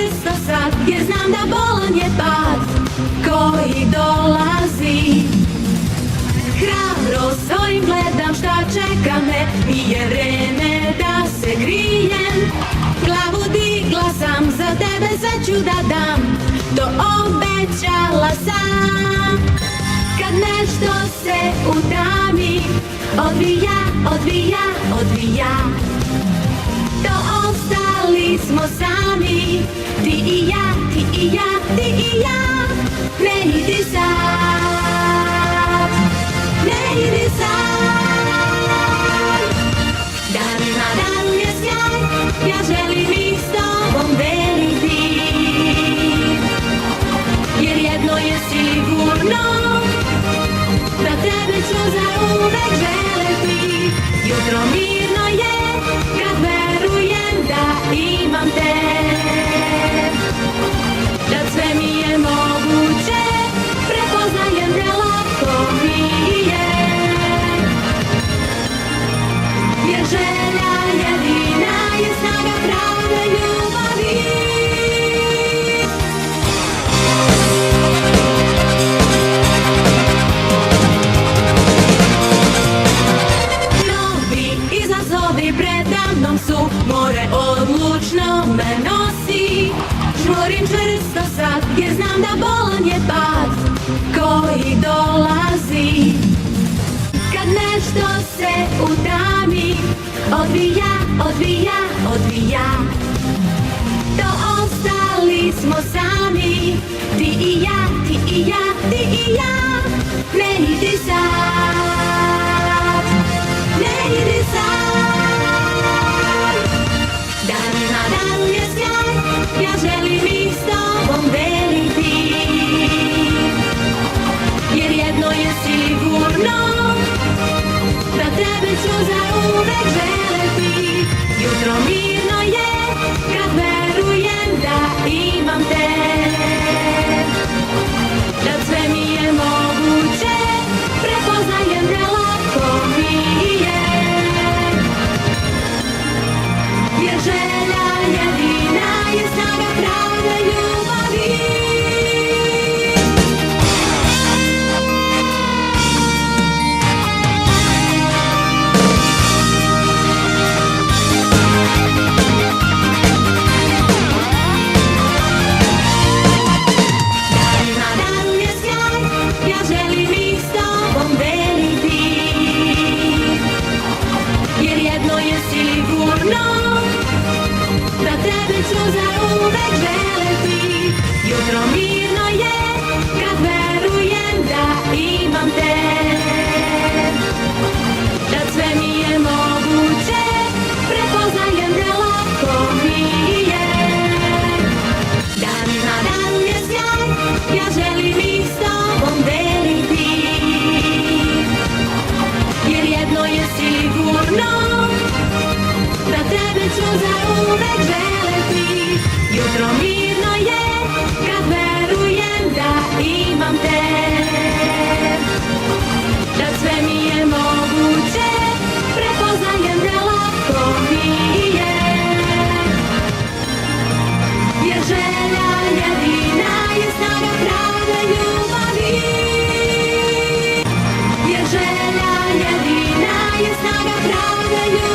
čvrsto sad, jer znam da bolan je pad koji dolazi. Hrabro stojim, gledam šta čeka me, nije vreme da se grijem. Glavu digla sam, za tebe sve ću da dam, to obećala sam. Kad nešto se utami, odvija, odvija, odvija, to ostali smo sami, ti i ja, ti i ja, ti i ja. Ne idi sad, ne idi sad. Dan na dan je sjaj, ja želim ih s tobom deliti, jer jedno je sigurno, da tebe ću zauvek želeti. Jutro mirno je, kad verujem da imam te, da sve mi je moguće, prepoznajem te, lako mi je, jer želja jedina je snaga prave ljubavi. Preda mnom su, more odlučno me nosi. Žmurim čvrsto sad, jer znam da bolan je pad koji dolazi. Kad nešto se utami, odvija, odvija, odvija, to ostali smo sami, ti i ja, ti i ja, ti i ja. Ne idi sad, ne idi sad. Dan na dan je sjaj, ja želim ih s tobom deliti, jer jedno je sigurno, da tebe ću zauvek želeti. Jutro mirno je, kad verujem da imam te, da sve mi je moguće, prepoznajem te, lako mi je, jer želja jedina je snaga prave ljubavi. Dan na dan je sjaj, ja želim ih s tobom deliti, jer jedno je sigurno, da tebe ću zauvek želeti. Jutro mirno je, kad verujem da imam te, da sve mi je moguće, prepoznajem te, lako mi je. Dan na dan je sjaj, ja želim ih s tobom deliti, jer jedno je sigurno, da tebe ću zauvek želeti. Jutro mirno je, kad verujem da imam te, da sve mi je moguće, prepoznajem te, lako mi je, jer želja jedina je snaga prave ljubavi, jer želja jedina je snaga prave ljubavi.